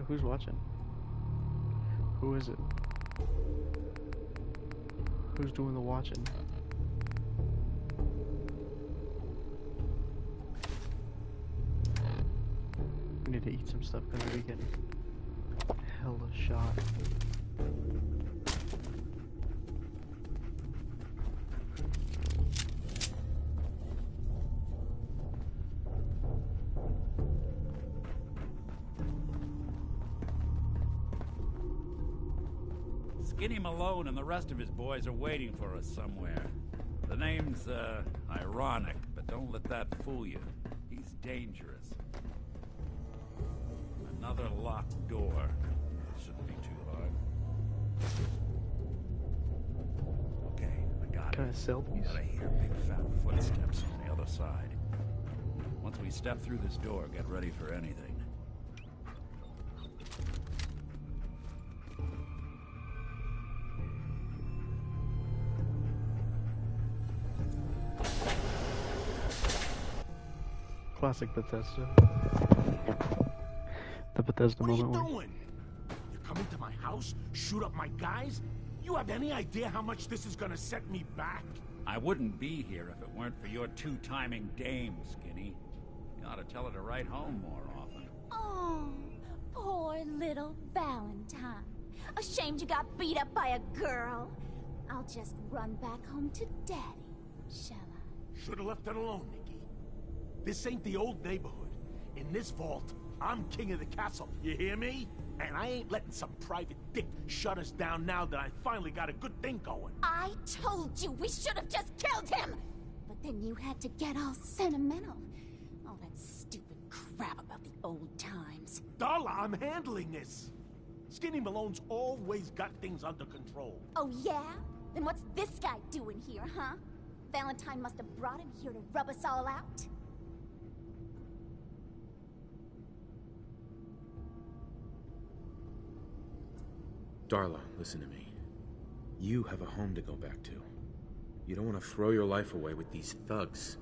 Who's watching? Who is it? Who's doing the watching? I need to eat some stuff because we getting hella shot. Skinny Malone and the rest of his boys are waiting for us somewhere. The name's, ironic, but don't let that fool you. He's dangerous. Another locked door. Shouldn't be too hard. Okay, I got it. Can I sell these? But I hear big fat footsteps on the other side. Once we step through this door, get ready for anything. Classic Bethesda. The Bethesda moment. What are you doing? You're coming to my house? Shoot up my guys? You have any idea how much this is gonna set me back? I wouldn't be here if it weren't for your two-timing dame, Skinny. You ought to tell her to write home more often. Oh, poor little Valentine. Ashamed you got beat up by a girl. I'll just run back home to Daddy, shall I? Should've left it alone, Nikki. This ain't the old neighborhood. In this vault, I'm king of the castle, you hear me? And I ain't letting some private dick shut us down now that I finally got a good thing going. I told you we should have just killed him! But then you had to get all sentimental. All that stupid crap about the old times. Darla, I'm handling this. Skinny Malone's always got things under control. Oh yeah? Then what's this guy doing here, huh? Valentine must have brought him here to rub us all out? Darla, listen to me. You have a home to go back to. You don't want to throw your life away with these thugs.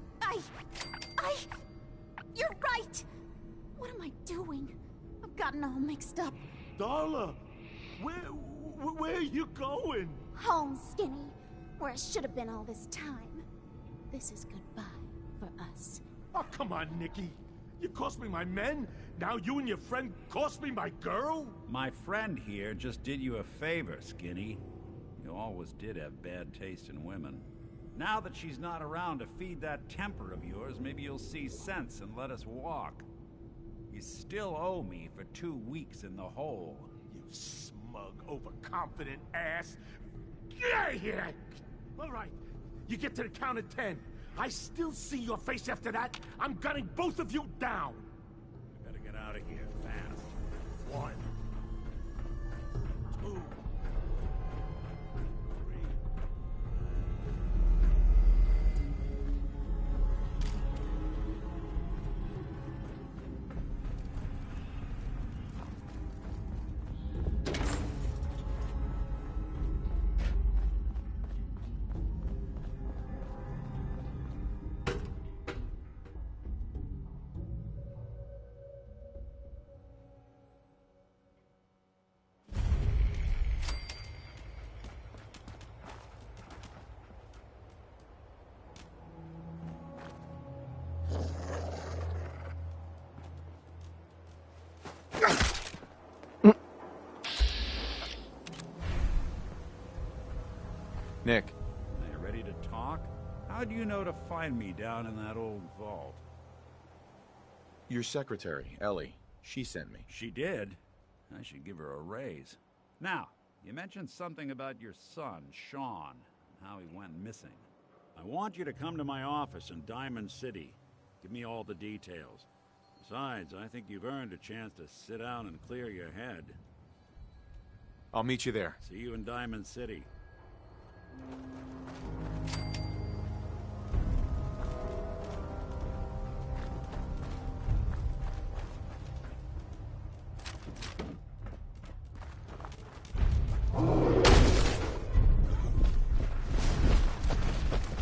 You're right! What am I doing? I've gotten all mixed up. Darla, where are you going? Home, Skinny. Where I should have been all this time. This is goodbye for us. Oh, come on, Nikki. You cost me my men, now you and your friend cost me my girl? My friend here just did you a favor, Skinny. You always did have bad taste in women. Now that she's not around to feed that temper of yours, maybe you'll see sense and let us walk. You still owe me for 2 weeks in the hole. You smug, overconfident ass. Get out of here! All right, you get to the count of 10. I still see your face after that. I'm gunning both of you down. We better get out of here fast. 1, 2, 3. Nick. Are you ready to talk? How do you know to find me down in that old vault? Your secretary, Ellie. She sent me. She did? I should give her a raise. Now, you mentioned something about your son, Sean, and how he went missing. I want you to come to my office in Diamond City. Give me all the details. Besides, I think you've earned a chance to sit down and clear your head. I'll meet you there. See you in Diamond City.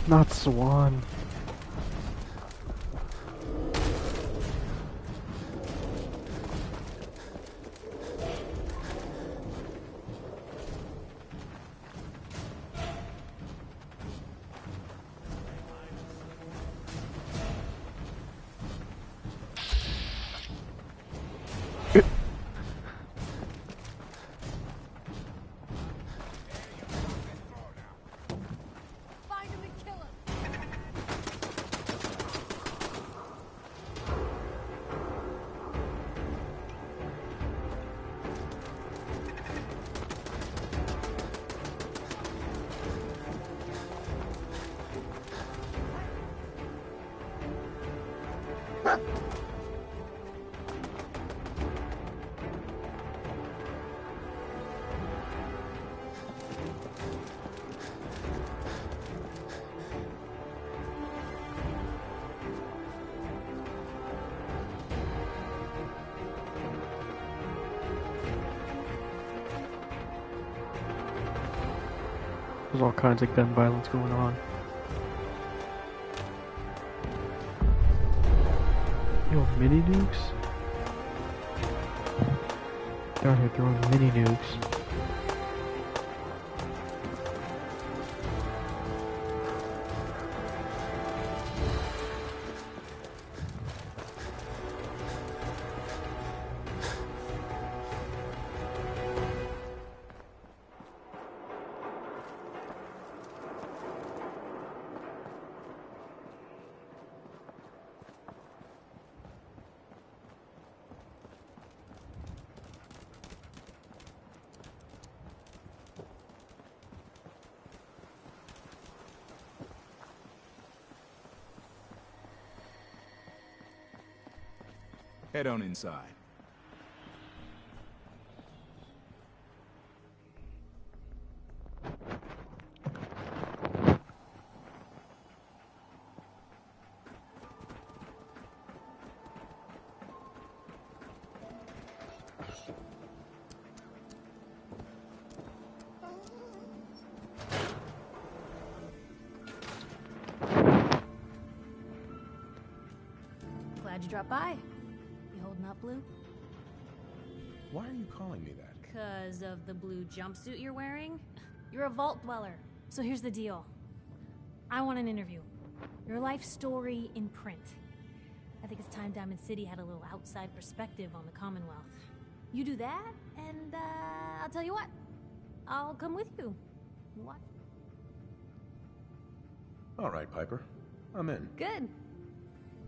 Not Swan. Find him and kill him. There's all kinds of gun violence going on. Yo, mini nukes? They're out here throwing mini nukes. Head on inside. Glad you dropped by. You holding up, Blue? Why are you calling me that? Because of the blue jumpsuit you're wearing? You're a vault dweller. So here's the deal. I want an interview. Your life story in print. I think it's time Diamond City had a little outside perspective on the Commonwealth. You do that, and I'll tell you what. I'll come with you. What? All right, Piper. I'm in. Good.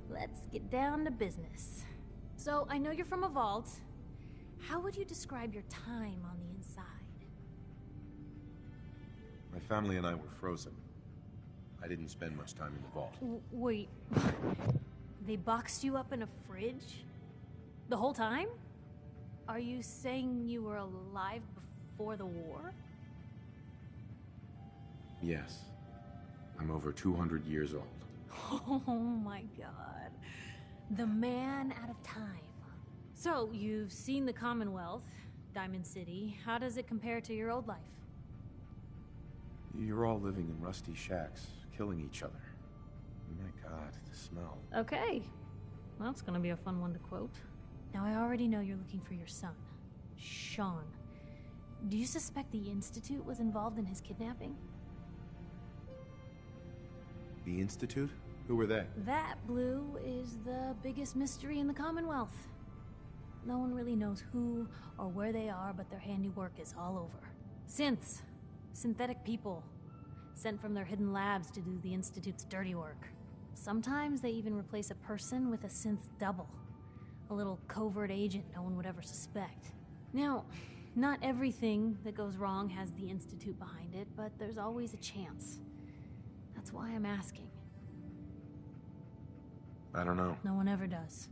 Let's get down to business. So, I know you're from a vault. How would you describe your time on the inside? My family and I were frozen. I didn't spend much time in the vault. Wait. They boxed you up in a fridge? The whole time? Are you saying you were alive before the war? Yes. I'm over 200 years old. Oh my god. The man out of time. So, you've seen the Commonwealth, Diamond City. How does it compare to your old life? You're all living in rusty shacks, killing each other. My god, the smell. Okay. Well, that's gonna be a fun one to quote. Now, I already know you're looking for your son, Sean. Do you suspect the Institute was involved in his kidnapping? The Institute? Who were they? That, Blue, is the biggest mystery in the Commonwealth. No one really knows who or where they are, but their handiwork is all over. Synths. Synthetic people. sent from their hidden labs to do the Institute's dirty work. Sometimes they even replace a person with a synth double. A little covert agent no one would ever suspect. Now, not everything that goes wrong has the Institute behind it, but there's always a chance. That's why I'm asking. I don't know. No one ever does.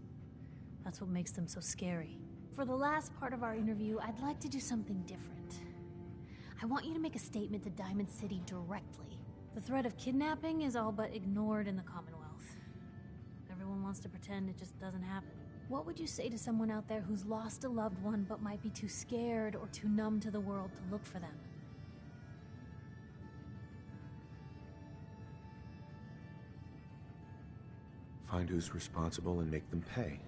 That's what makes them so scary. For the last part of our interview, I'd like to do something different. I want you to make a statement to Diamond City directly. The threat of kidnapping is all but ignored in the Commonwealth. Everyone wants to pretend it just doesn't happen. What would you say to someone out there who's lost a loved one but might be too scared or too numb to the world to look for them? Find who's responsible and make them pay.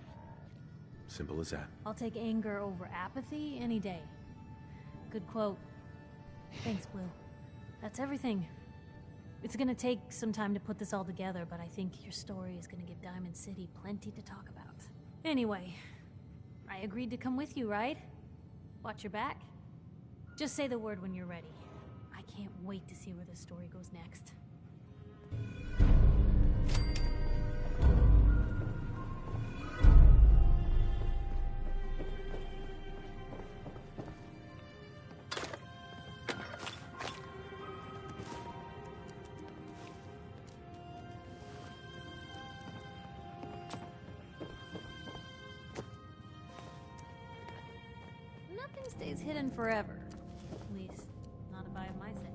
Simple as that. I'll take anger over apathy any day. Good quote. Thanks, Blue. That's everything. It's gonna take some time to put this all together, but I think your story is gonna give Diamond City plenty to talk about. Anyway, I agreed to come with you, right? Watch your back. Just say the word when you're ready. I can't wait to see where this story goes next. Nothing stays hidden forever. At least, not if I have my say.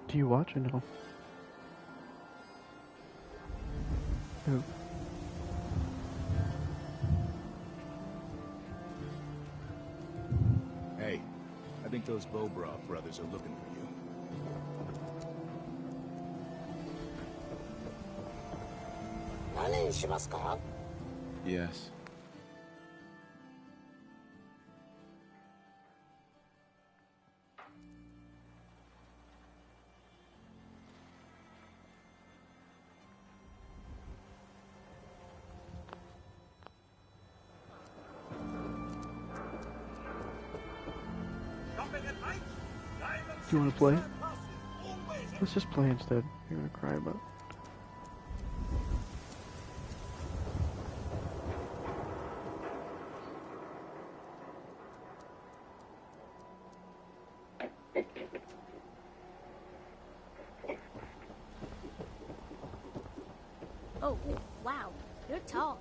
Do you watch or no? Who? Hey, I think those Bobroff brothers are looking for you. Yes. Do you want to play? Let's just play instead. You're gonna cry about. Oh, wow. You're tall.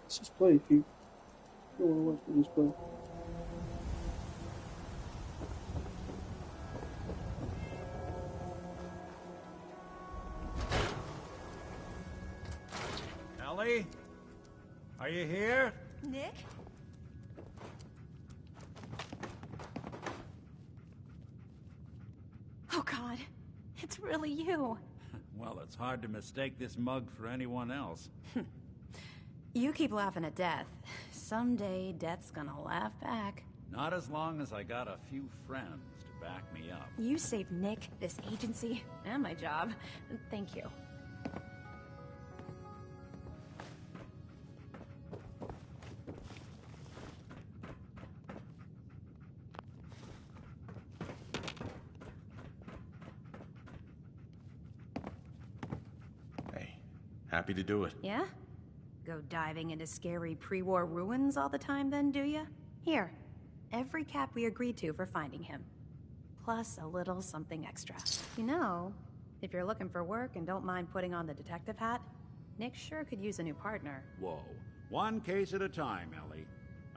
Let's just play if you don't want to watch me just play. Ellie? Are you here? Nick? Oh God, it's really you. Well, it's hard to mistake this mug for anyone else. You keep laughing at death. Someday, death's gonna laugh back. Not as long as I got a few friends to back me up. You saved Nick, this agency, and my job. Thank you. Hey, happy to do it. Yeah? Go diving into scary pre-war ruins all the time then, do ya? Here, every cap we agreed to for finding him. Plus a little something extra. You know, if you're looking for work and don't mind putting on the detective hat, Nick sure could use a new partner. Whoa. One case at a time, Ellie.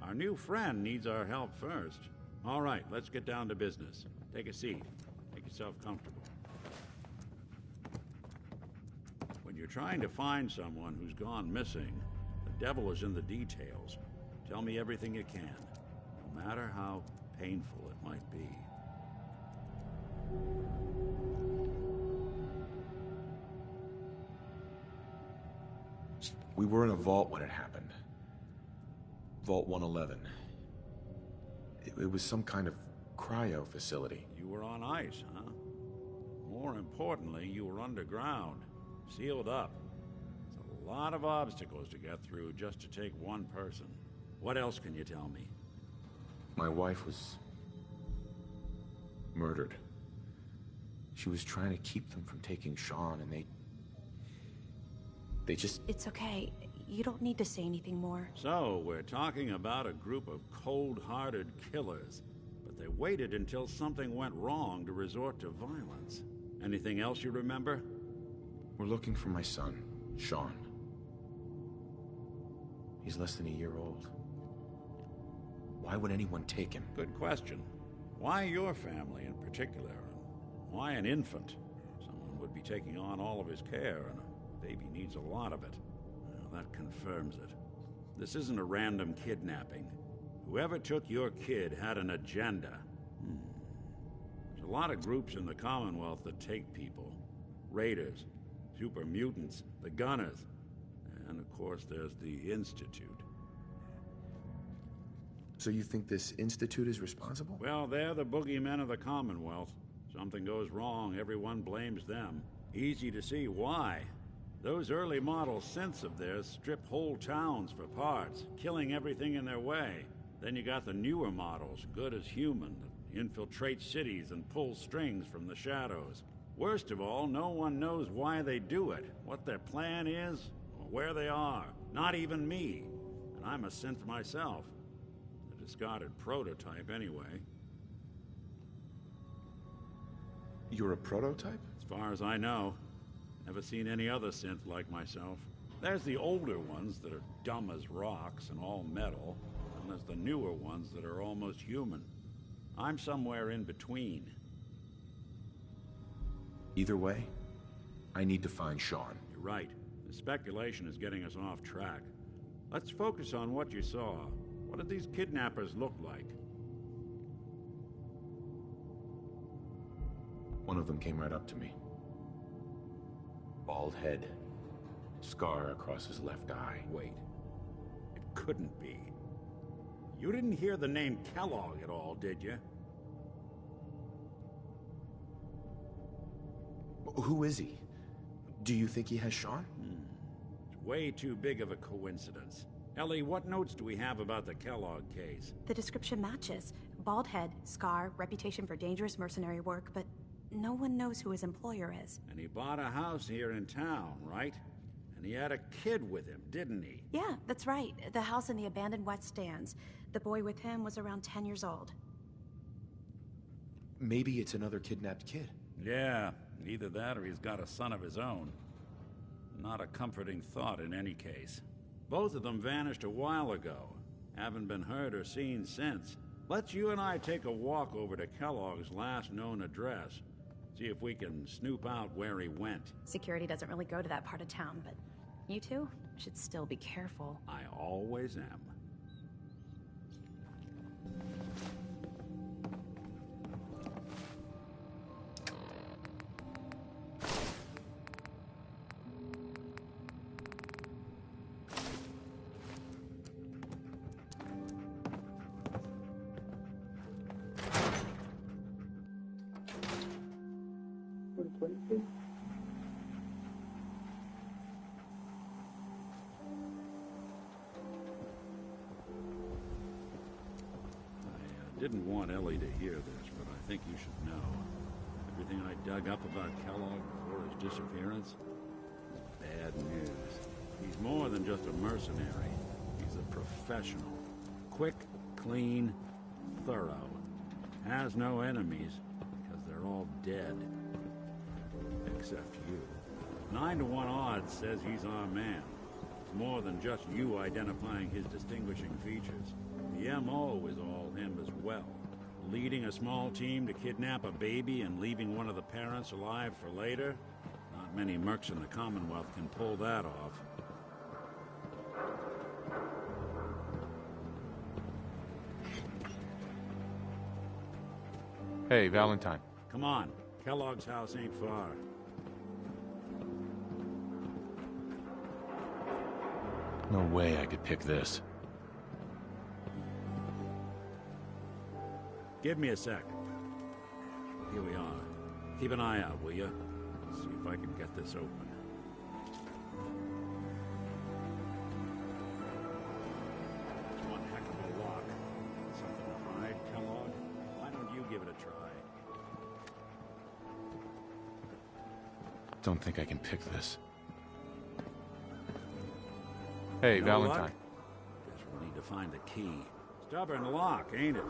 Our new friend needs our help first. All right, let's get down to business. Take a seat. Make yourself comfortable. When you're trying to find someone who's gone missing, the devil is in the details. Tell me everything you can, no matter how painful it might be. We were in a vault when it happened. Vault 111. It was some kind of cryo facility. You were on ice, huh? More importantly, you were underground, sealed up. It's a lot of obstacles to get through just to take one person. What else can you tell me? My wife was murdered. She was trying to keep them from taking Sean, and they just... It's okay. You don't need to say anything more. So, we're talking about a group of cold-hearted killers, but they waited until something went wrong to resort to violence. Anything else you remember? We're looking for my son, Sean. He's less than a year old. Why would anyone take him? Good question. Why your family in particular? Why an infant? Someone would be taking on all of his care, and a baby needs a lot of it. Well, that confirms it. This isn't a random kidnapping. Whoever took your kid had an agenda. There's a lot of groups in the Commonwealth that take people. Raiders, super mutants, the Gunners, and of course there's the Institute. So you think this Institute is responsible? Well, they're the boogeymen of the Commonwealth. Something goes wrong, everyone blames them. Easy to see why. Those early model synths of theirs strip whole towns for parts, killing everything in their way. Then you got the newer models, good as human, that infiltrate cities and pull strings from the shadows. Worst of all, no one knows why they do it, what their plan is, or where they are. Not even me. And I'm a synth myself. A discarded prototype, anyway. You're a prototype? As far as I know. Never seen any other synth like myself. There's the older ones that are dumb as rocks and all metal, and there's the newer ones that are almost human. I'm somewhere in between. Either way, I need to find Sean. You're right. The speculation is getting us off track. Let's focus on what you saw. What did these kidnappers look like? One of them came right up to me. Bald head. Scar across his left eye. Wait. It couldn't be. You didn't hear the name Kellogg at all, did you? Who is he? Do you think he has Sean? It's way too big of a coincidence. Ellie, what notes do we have about the Kellogg case? The description matches. Bald head, scar, reputation for dangerous mercenary work, but no one knows who his employer is. And he bought a house here in town, right? And he had a kid with him, didn't he? Yeah, that's right. The house in the abandoned West Stands. The boy with him was around 10 years old. Maybe it's another kidnapped kid. Yeah, either that or he's got a son of his own. Not a comforting thought in any case. Both of them vanished a while ago. Haven't been heard or seen since. Let's you and I take a walk over to Kellogg's last known address. See if we can snoop out where he went. Security doesn't really go to that part of town, but you two should still be careful. I always am. I didn't want Ellie to hear this, but I think you should know. Everything I dug up about Kellogg before his disappearance is bad news. He's more than just a mercenary. He's a professional. Quick, clean, thorough. Has no enemies, because they're all dead. Except you. 9 to 1 odds says he's our man. It's more than just you identifying his distinguishing features. The M.O. is all him as well. Leading a small team to kidnap a baby and leaving one of the parents alive for later? Not many mercs in the Commonwealth can pull that off. Hey, Valentine. Come on. Kellogg's house ain't far. No way I could pick this. Give me a sec. Here we are. Keep an eye out, will you? See if I can get this open. It's one heck of a lock. Something to hide, Kellogg? Why don't you give it a try? Don't think I can pick this. Hey, No Valentine. luck? Guess we'll need to find the key. Stubborn lock, ain't it?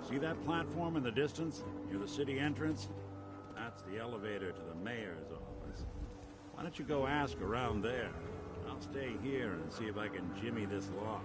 See that platform in the distance, near the city entrance? That's the elevator to the mayor's office. Why don't you go ask around there? I'll stay here and see if I can jimmy this lock.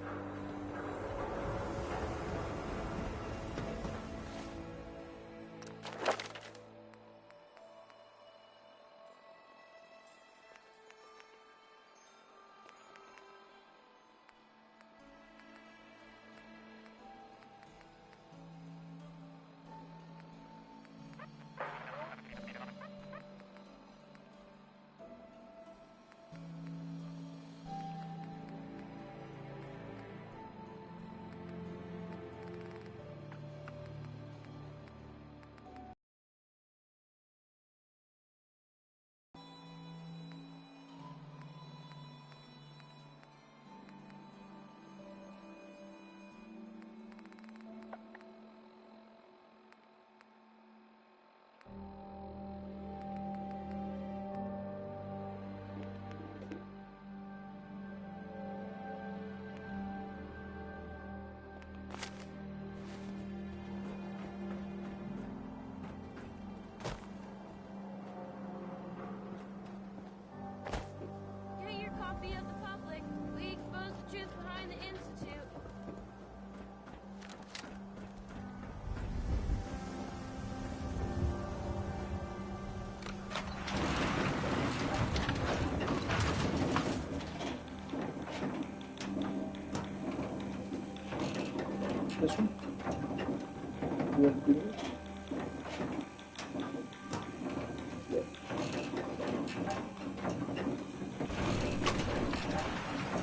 Get your copy of the public. We expose the truth behind the Institute. This one? You have to do this? Yeah.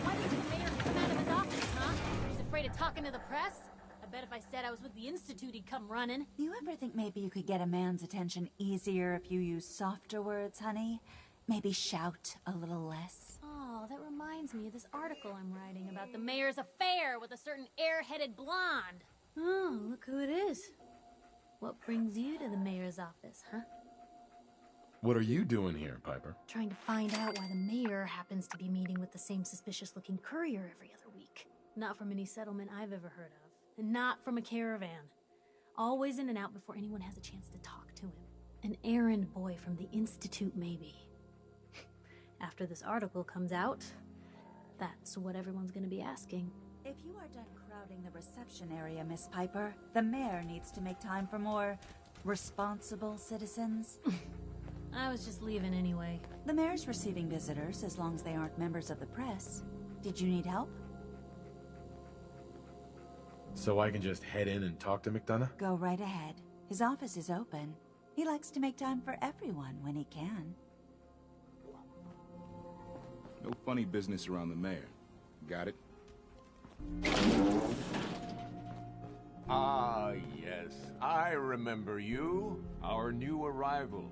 Why does the mayor come out of his office, huh? He's afraid of talking to the press? I bet if I said I was with the Institute, he'd come running. Do you ever think maybe you could get a man's attention easier if you use softer words, honey? Maybe shout a little less? Oh, that reminds me of this article I'm writing about the mayor's affair with a certain air-headed blonde. Oh, look who it is. What brings you to the mayor's office, huh? What are you doing here, Piper? Trying to find out why the mayor happens to be meeting with the same suspicious-looking courier every other week. Not from any settlement I've ever heard of. And not from a caravan. Always in and out before anyone has a chance to talk to him. An errand boy from the Institute, maybe. After this article comes out, that's what everyone's gonna be asking. If you are done crowding the reception area, Miss Piper, the mayor needs to make time for more responsible citizens. I was just leaving anyway. The mayor's receiving visitors as long as they aren't members of the press. Did you need help? So I can just head in and talk to McDonough? Go right ahead. His office is open. He likes to make time for everyone when he can. No funny business around the mayor. Got it? Ah, yes. I remember you. Our new arrival.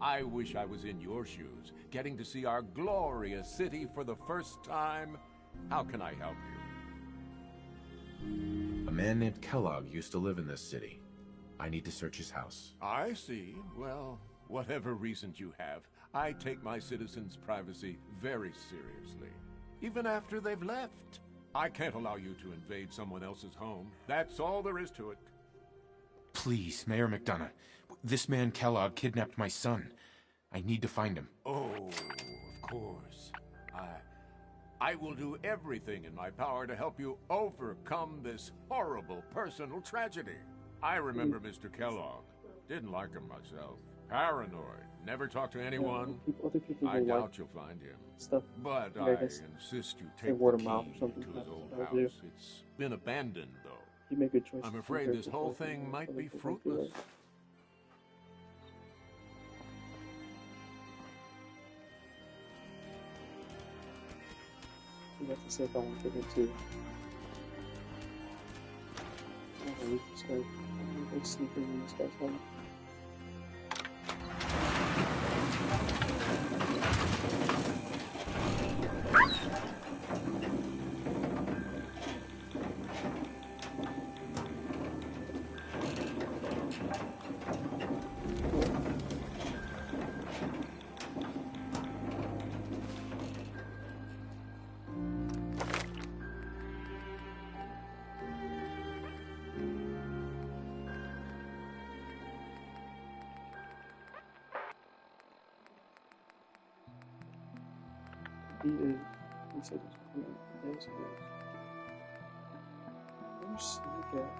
I wish I was in your shoes, getting to see our glorious city for the first time. How can I help you? A man named Kellogg used to live in this city. I need to search his house. I see. Well, whatever reasons you have, I take my citizens' privacy very seriously. Even after they've left. I can't allow you to invade someone else's home. That's all there is to it. Please, Mayor McDonough. This man Kellogg kidnapped my son. I need to find him. Oh, of course. I will do everything in my power to help you overcome this horrible personal tragedy. I remember Mr. Kellogg. Didn't like him myself. Paranoid. Never talked to anyone. Other people I will doubt like you'll find him. stuff. But Yeah, I I guess insist you say take word the of mouth or key something. to his That's old what I'll do. house. It's been abandoned, though. You make good choices. I'm afraid this whole thing might be fruitless. You have to say if I want to get into leak this guy. Like sneakers in this guy's home. He said he's coming downstairs. Where's Snake at?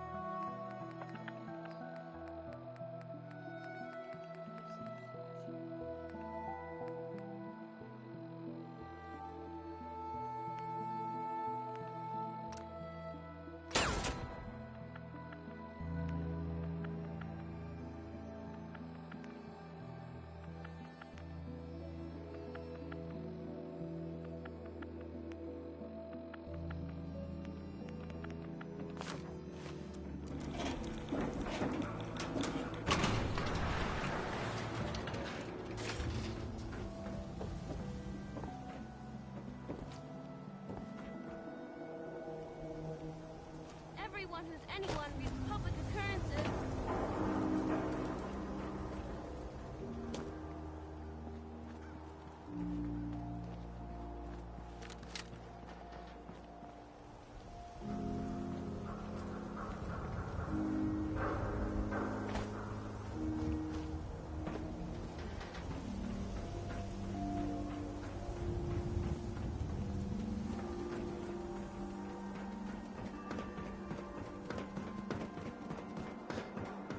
Everyone who's anyone reads public occurrences.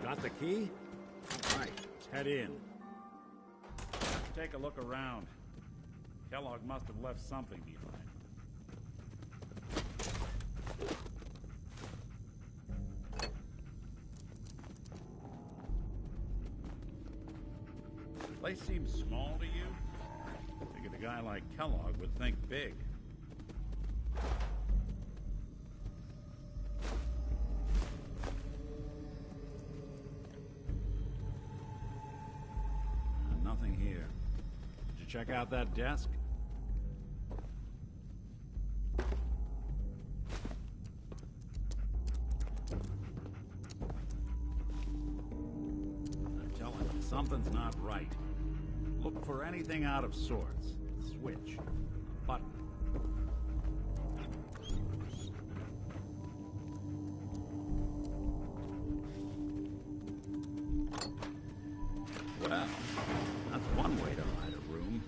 Got the key? All right, let's head in. Let's take a look around. Kellogg must have left something behind. The place seems small to you? I figured a guy like Kellogg would think big. Nothing here. Did you check out that desk? I'm telling you, something's not right. Look for anything out of sorts. Switch. Button. Well, that's one way to hide a room.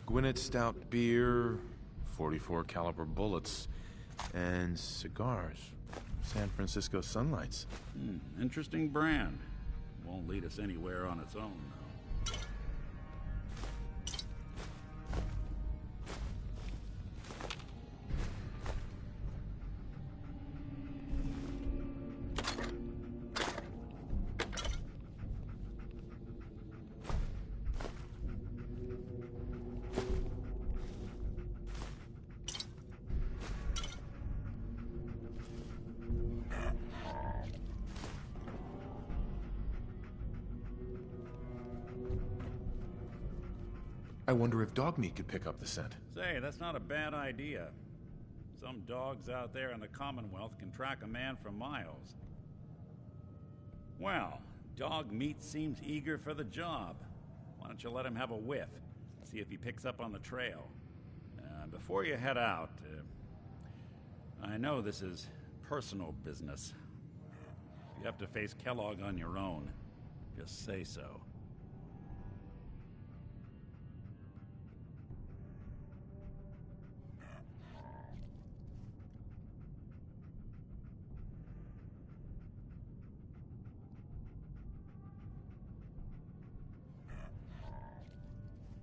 Gwinnett Stout beer, 44 caliber bullets, and cigars. San Francisco Sunlights. Interesting brand. Won't lead us anywhere on its own, though. I wonder if dog meat could pick up the scent. Say, that's not a bad idea. Some dogs out there in the Commonwealth can track a man for miles. Well, dog meat seems eager for the job. Why don't you let him have a whiff? See if he picks up on the trail. Before you head out, I know this is personal business. If you have to face Kellogg on your own, just say so.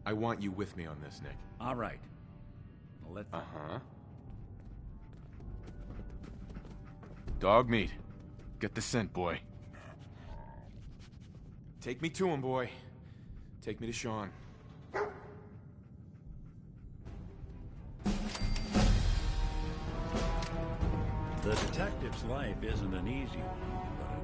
I want you with me on this, Nick. All right. Let's... Uh-huh. Dog meat. Get the scent, boy. Take me to him, boy. Take me to Sean. detective's life isn't an easy one, but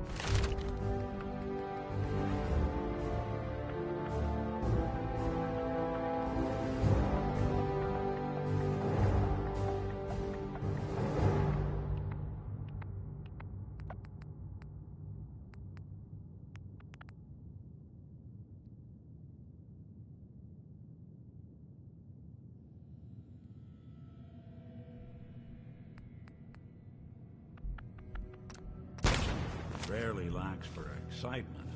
rarely lacks for excitement.